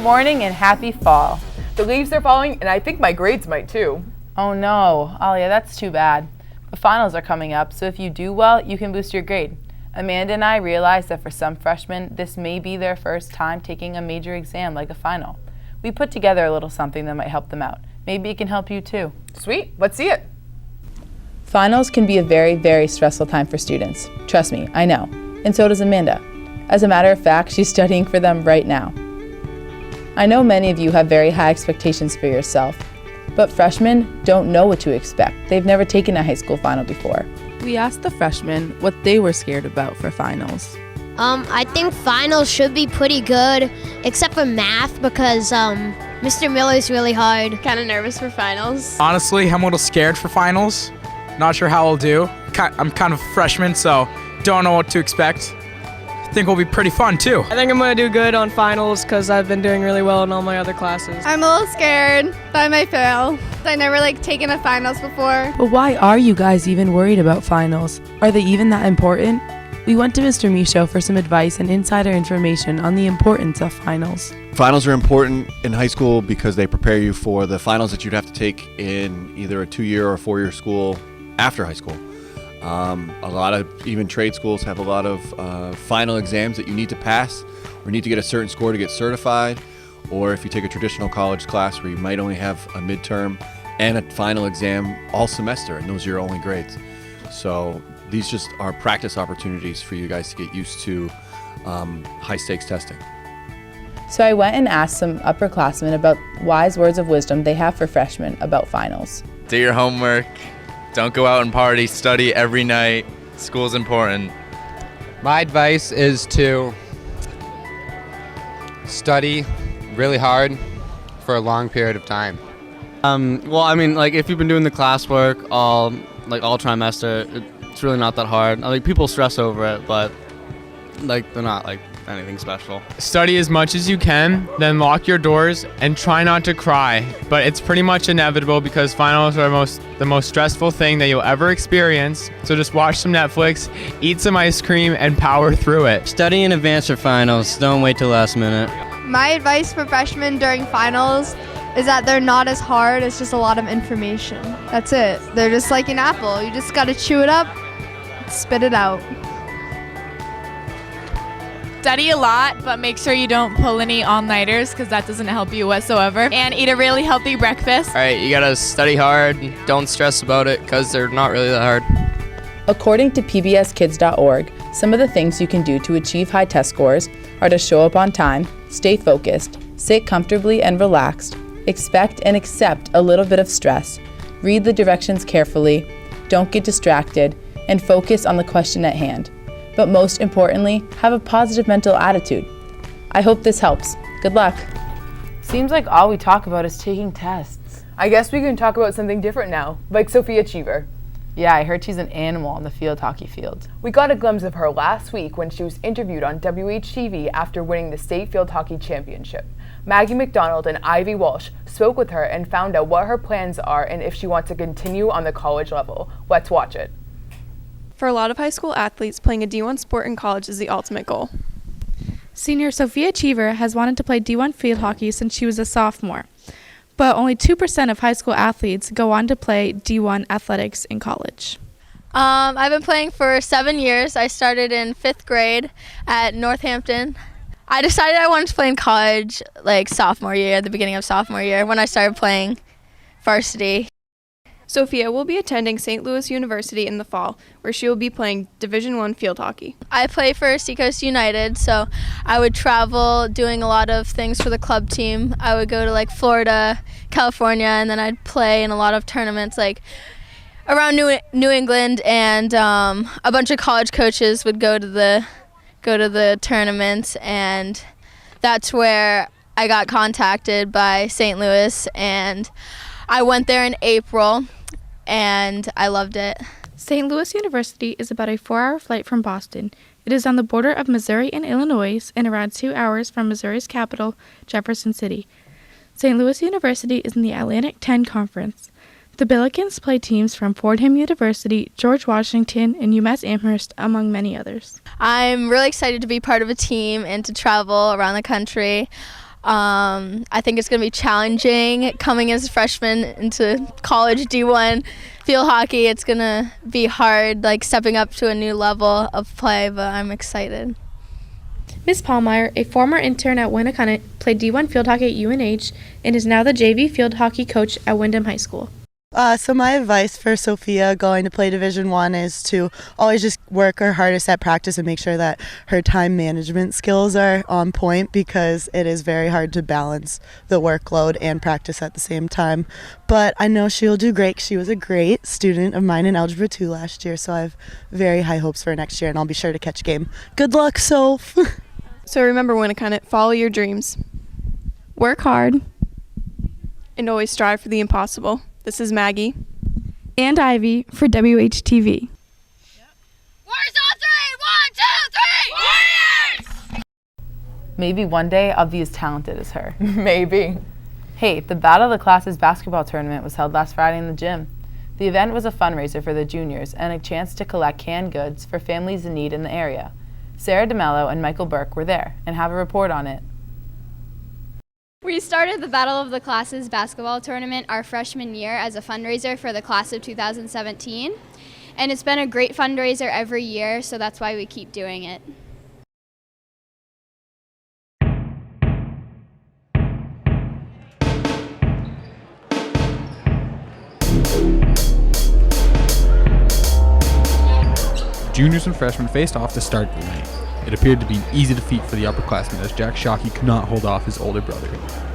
morning and happy fall. The leaves are falling, and I think my grades might too. Oh no, Alia, that's too bad. The finals are coming up, so if you do well, you can boost your grade. Amanda and I realized that for some freshmen, this may be their first time taking a major exam like a final. We put together a little something that might help them out. Maybe it can help you too. Sweet, let's see it. Finals can be a very, very stressful time for students. Trust me, I know. And so does Amanda. As a matter of fact, she's studying for them right now. I know many of you have very high expectations for yourself, but freshmen don't know what to expect. They've never taken a high school final before. We asked the freshmen what they were scared about for finals. I think finals should be pretty good, except for math because Mr. Miller's really hard. Kind of nervous for finals. Honestly, I'm a little scared for finals. Not sure how I'll do. I'm kind of a freshman, so don't know what to expect. I think it'll be pretty fun too. I think I'm going to do good on finals because I've been doing really well in all my other classes. I'm a little scared that I might fail. I never taken a finals before. But why are you guys even worried about finals? Are they even that important? We went to Mr. Michaud for some advice and insider information on the importance of finals. Finals are important in high school because they prepare you for the finals that you'd have to take in either a 2-year or 4-year school after high school. A lot of even trade schools have a lot of final exams that you need to pass or need to get a certain score to get certified, or if you take a traditional college class where you might only have a midterm and a final exam all semester, and those are your only grades. So these just are practice opportunities for you guys to get used to high stakes testing. So I went and asked some upperclassmen about wise words of wisdom they have for freshmen about finals. Do your homework. Don't go out and party. Study every night. School's important. My advice is to study really hard for a long period of time. If you've been doing the classwork all trimester, it's really not that hard. People stress over it, but they're not anything special. Study as much as you can, then lock your doors and try not to cry. But it's pretty much inevitable because finals are the most stressful thing that you'll ever experience. So just watch some Netflix, eat some ice cream, and power through it. Study in advance for finals. Don't wait till last minute. My advice for freshmen during finals is that they're not as hard. It's just a lot of information. That's it. They're just like an apple. You just got to chew it up, spit it out. Study a lot, but make sure you don't pull any all-nighters because that doesn't help you whatsoever. And eat a really healthy breakfast. All right, you gotta study hard. Don't stress about it because they're not really that hard. According to pbskids.org, some of the things you can do to achieve high test scores are to show up on time, stay focused, sit comfortably and relaxed, expect and accept a little bit of stress, read the directions carefully, don't get distracted, and focus on the question at hand. But most importantly, have a positive mental attitude. I hope this helps. Good luck. Seems like all we talk about is taking tests. I guess we can talk about something different now, like Sophia Cheever. Yeah, I heard she's an animal on the field hockey field. We got a glimpse of her last week when she was interviewed on WHTV after winning the state field hockey championship. Maggie McDonald and Ivy Walsh spoke with her and found out what her plans are and if she wants to continue on the college level. Let's watch it. For a lot of high school athletes, playing a D1 sport in college is the ultimate goal. Senior Sophia Cheever has wanted to play D1 field hockey since she was a sophomore, but only 2% of high school athletes go on to play D1 athletics in college. I've been playing for 7 years. I started in 5th grade at Northampton. I decided I wanted to play in college sophomore year, at the beginning of sophomore year, when I started playing varsity. Sophia will be attending St. Louis University in the fall, where she will be playing Division I field hockey. I play for Seacoast United, so I would travel doing a lot of things for the club team. I would go to Florida, California, and then I'd play in a lot of tournaments around New England, and a bunch of college coaches would go to the tournaments, and that's where I got contacted by St. Louis, and I went there in April, and I loved it. St. Louis University is about a 4-hour flight from Boston. It is on the border of Missouri and Illinois and around 2 hours from Missouri's capital, Jefferson City. St. Louis University is in the Atlantic 10 Conference. The Billikens play teams from Fordham University, George Washington, and UMass Amherst, among many others. I'm really excited to be part of a team and to travel around the country. I think it's going to be challenging coming as a freshman into college D1 field hockey. It's going to be hard, like stepping up to a new level of play, but I'm excited. Ms. Pallmeyer, a former intern at Winnacunnet, played D1 field hockey at UNH and is now the JV field hockey coach at Windham High School. So my advice for Sophia going to play Division I is to always just work her hardest at practice and make sure that her time management skills are on point, because it is very hard to balance the workload and practice at the same time. But I know she'll do great. She was a great student of mine in Algebra 2 last year, so I have very high hopes for her next year, and I'll be sure to catch a game. Good luck, Soph! So remember, Winnacunnet, follow your dreams. Work hard. And always strive for the impossible. This is Maggie. And Ivy for WHTV. Maybe one day I'll be as talented as her. Maybe. Hey, the Battle of the Classes basketball tournament was held last Friday in the gym. The event was a fundraiser for the juniors and a chance to collect canned goods for families in need in the area. Sarah DeMello and Michael Burke were there and have a report on it. We started the Battle of the Classes basketball tournament our freshman year as a fundraiser for the class of 2017. And it's been a great fundraiser every year, so that's why we keep doing it. Juniors and freshmen faced off to start the night. It appeared to be an easy defeat for the upperclassmen as Jack Shockey could not hold off his older brother,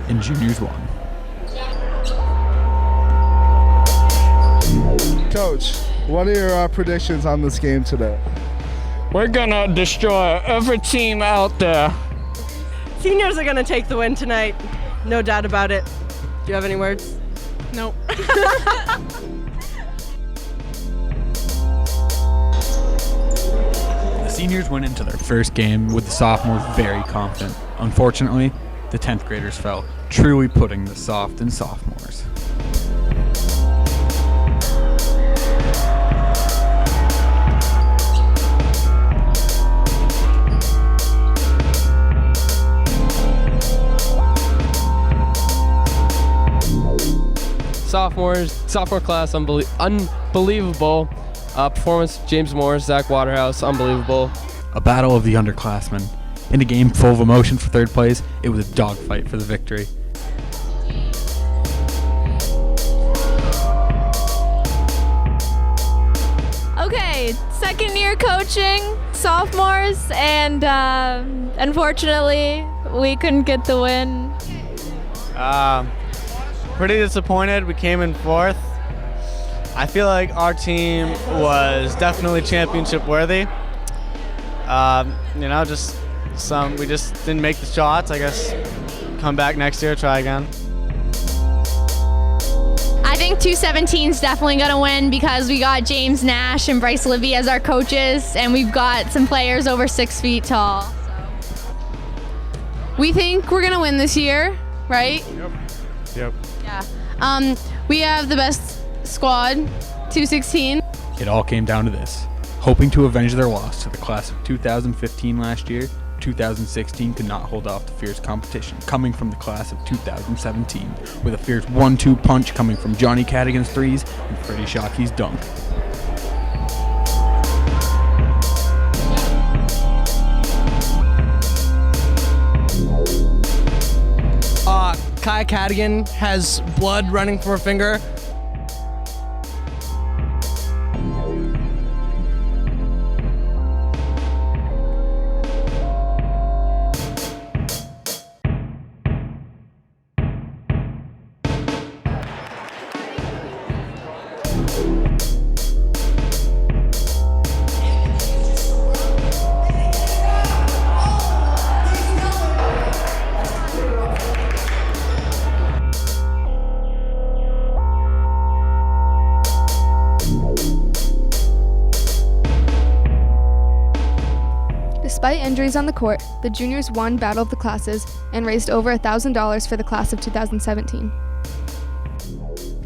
and Juniors won. Coach, what are your predictions on this game today? We're gonna destroy every team out there. Seniors are going to take the win tonight. No doubt about it. Do you have any words? Nope. The seniors went into their first game with the sophomores very confident. Unfortunately, the 10th graders fell, truly putting the soft in sophomores. Sophomore class, unbelievable. Performance, James Morris, Zach Waterhouse, unbelievable. A battle of the underclassmen. In a game full of emotion for third place, it was a dogfight for the victory. Okay, second year coaching, sophomores, and unfortunately, we couldn't get the win. Pretty disappointed. We came in fourth. I feel like our team was definitely championship worthy. We just didn't make the shots. I guess come back next year, try again. I think 217 is definitely going to win because we got James Nash and Bryce Libby as our coaches, and we've got some players over 6 feet tall. We think we're going to win this year, right? Yep. Yeah. We have the best squad, 216. It all came down to this. Hoping to avenge their loss to the class of 2015 last year, 2016 could not hold off the fierce competition coming from the class of 2017, with a fierce 1-2 punch coming from Johnny Cadigan's threes and Freddie Shockey's dunk. Kai Cadigan has blood running from her finger. Despite injuries on the court, the juniors won Battle of the Classes and raised over $1,000 for the class of 2017.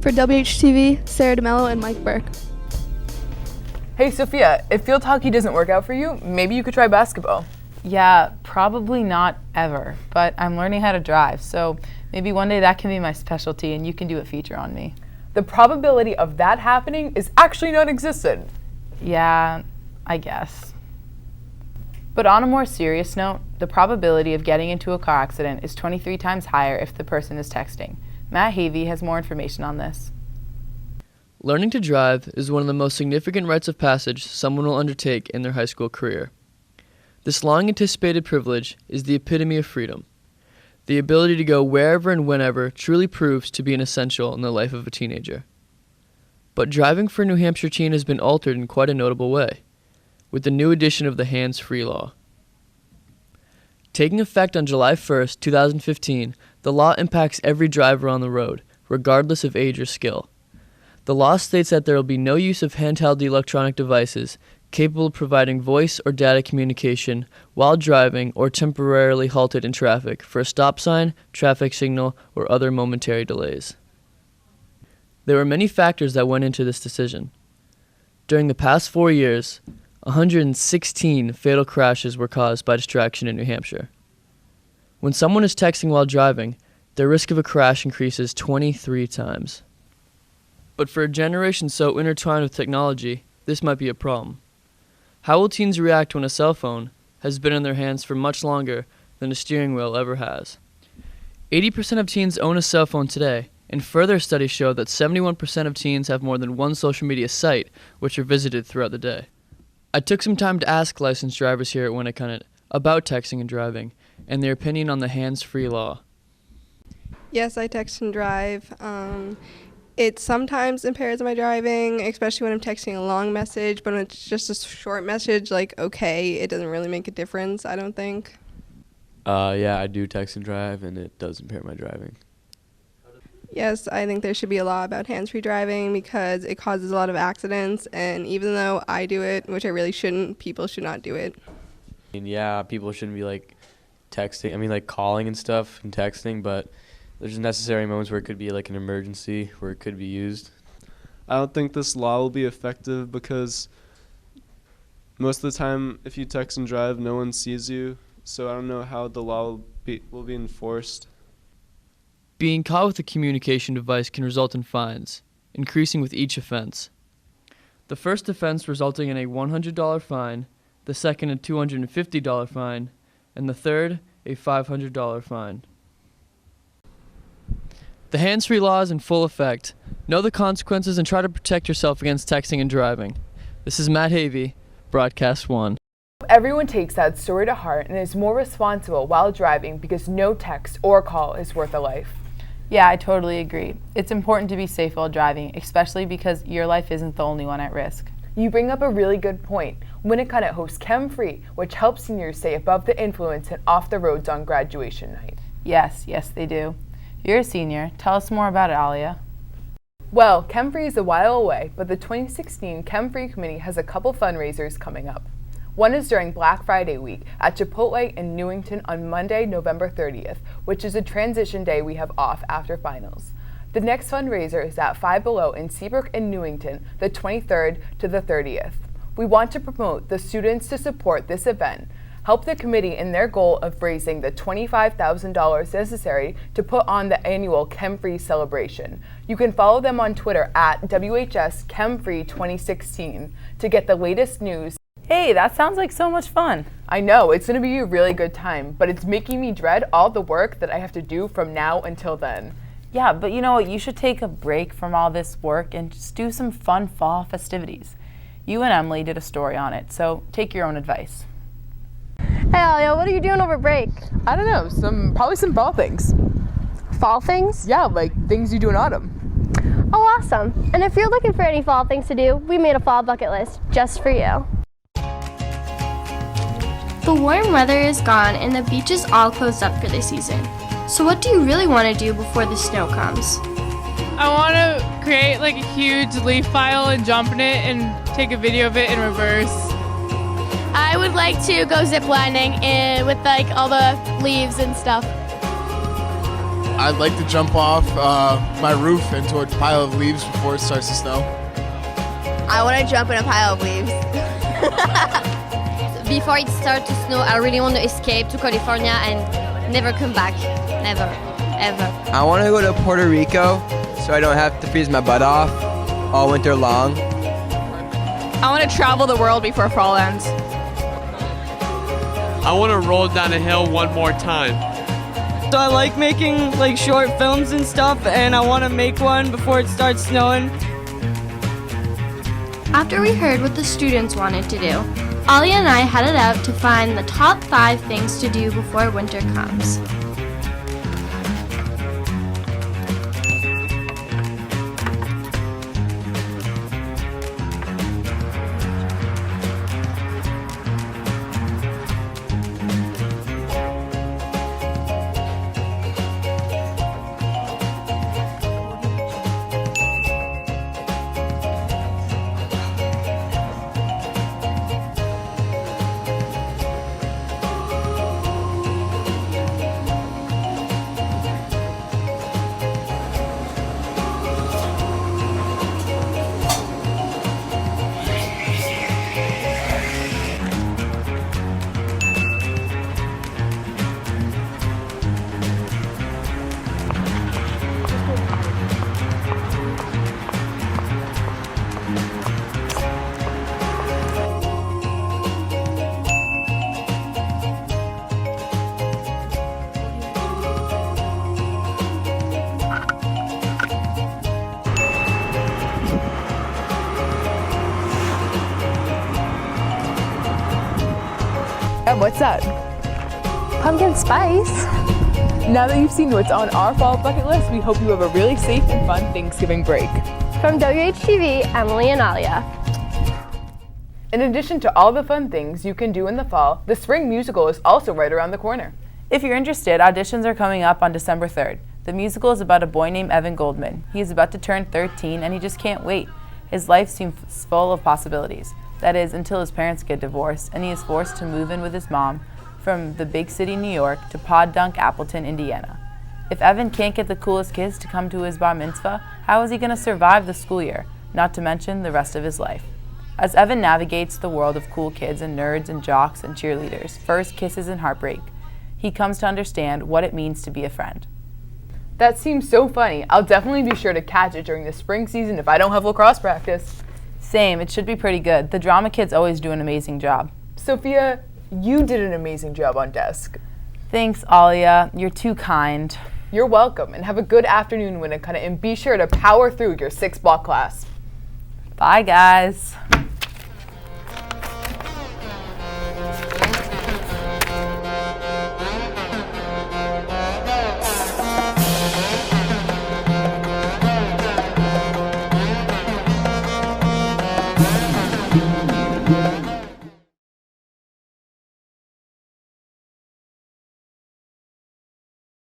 For WHTV, Sarah DeMello and Mike Burke. Hey, Sophia, if field hockey doesn't work out for you, maybe you could try basketball. Yeah, probably not ever, but I'm learning how to drive, so maybe one day that can be my specialty and you can do a feature on me. The probability of that happening is actually non-existent. Yeah, I guess. But on a more serious note, the probability of getting into a car accident is 23 times higher if the person is texting. Matt Havey has more information on this. Learning to drive is one of the most significant rites of passage someone will undertake in their high school career. This long-anticipated privilege is the epitome of freedom. The ability to go wherever and whenever truly proves to be an essential in the life of a teenager. But driving for a New Hampshire teen has been altered in quite a notable way, with the new addition of the hands-free law. Taking effect on July 1st, 2015, the law impacts every driver on the road, regardless of age or skill. The law states that there will be no use of handheld electronic devices capable of providing voice or data communication while driving or temporarily halted in traffic for a stop sign, traffic signal, or other momentary delays. There were many factors that went into this decision. During the past 4 years, 116 fatal crashes were caused by distraction in New Hampshire. When someone is texting while driving, their risk of a crash increases 23 times. But for a generation so intertwined with technology, this might be a problem. How will teens react when a cell phone has been in their hands for much longer than a steering wheel ever has? 80% of teens own a cell phone today, and further studies show that 71% of teens have more than one social media site which are visited throughout the day. I took some time to ask licensed drivers here at Winnacunnet about texting and driving, and their opinion on the hands-free law. Yes, I text and drive. It sometimes impairs my driving, especially when I'm texting a long message, but when it's just a short message, like, okay, it doesn't really make a difference, I don't think. Yeah, I do text and drive, and it does impair my driving. Yes, I think there should be a law about hands-free driving because it causes a lot of accidents, and even though I do it, which I really shouldn't, people should not do it. And yeah, people shouldn't be like texting, like calling and stuff and texting, but there's necessary moments where it could be like an emergency where it could be used. I don't think this law will be effective because most of the time if you text and drive, no one sees you, so I don't know how the law will be enforced. Being caught with a communication device can result in fines, increasing with each offense. The first offense resulting in a $100 fine, the second a $250 fine, and the third a $500 fine. The hands-free law is in full effect. Know the consequences and try to protect yourself against texting and driving. This is Matt Havey, Broadcast 1. Everyone takes that story to heart and is more responsible while driving because no text or call is worth a life. Yeah, I totally agree. It's important to be safe while driving, especially because your life isn't the only one at risk. You bring up a really good point. Winnacunnet hosts Chem-Free, which helps seniors stay above the influence and off the roads on graduation night. Yes, they do. You're a senior. Tell us more about it, Alia. Well, Chem-Free is a while away, but the 2016 Chem-Free Committee has a couple fundraisers coming up. One is during Black Friday week at Chipotle in Newington on Monday, November 30th, which is a transition day we have off after finals. The next fundraiser is at Five Below in Seabrook and Newington, the 23rd to the 30th. We want to promote the students to support this event, help the committee in their goal of raising the $25,000 necessary to put on the annual Chem-Free celebration. You can follow them on Twitter at WHS Chem-Free 2016 to get the latest news. Hey, that sounds like so much fun. I know, it's going to be a really good time, but it's making me dread all the work that I have to do from now until then. Yeah, but you know what? You should take a break from all this work and just do some fun fall festivities. You and Emily did a story on it, so take your own advice. Hey Alia, what are you doing over break? I don't know, probably some fall things. Fall things? Yeah, like things you do in autumn. Oh, awesome. And if you're looking for any fall things to do, we made a fall bucket list just for you. The warm weather is gone and the beach is all closed up for the season. So what do you really want to do before the snow comes? I want to create like a huge leaf pile and jump in it and take a video of it in reverse. I would like to go ziplining with like all the leaves and stuff. I'd like to jump off my roof into a pile of leaves before it starts to snow. I want to jump in a pile of leaves. before it starts to snow, I really want to escape to California and never come back. Never, ever. I want to go to Puerto Rico so I don't have to freeze my butt off all winter long. I want to travel the world before fall ends. I want to roll down a hill one more time. So I like making like short films and stuff, and I want to make one before it starts snowing. After we heard what the students wanted to do, Alia and I headed out to find the top 5 things to do before winter comes. What's that? Pumpkin spice. Now that you've seen what's on our fall bucket list, we hope you have a really safe and fun Thanksgiving break. From WHTV, Emily and Alia. In addition to all the fun things you can do in the fall, the spring musical is also right around the corner. If you're interested, auditions are coming up on December 3rd. The musical is about a boy named Evan Goldman. He is about to turn 13 and he just can't wait. His life seems full of possibilities. That is, until his parents get divorced and he is forced to move in with his mom from the big city, New York, to Podunk, Appleton, Indiana. If Evan can't get the coolest kids to come to his bar mitzvah, how is he going to survive the school year, not to mention the rest of his life? As Evan navigates the world of cool kids and nerds and jocks and cheerleaders, first kisses and heartbreak, he comes to understand what it means to be a friend. That seems so funny. I'll definitely be sure to catch it during the spring season if I don't have lacrosse practice. Same, it should be pretty good. The drama kids always do an amazing job. Sophia, you did an amazing job on desk. Thanks, Alia. You're too kind. You're welcome, and have a good afternoon, Winnicott, and be sure to power through your 6 block class. Bye, guys.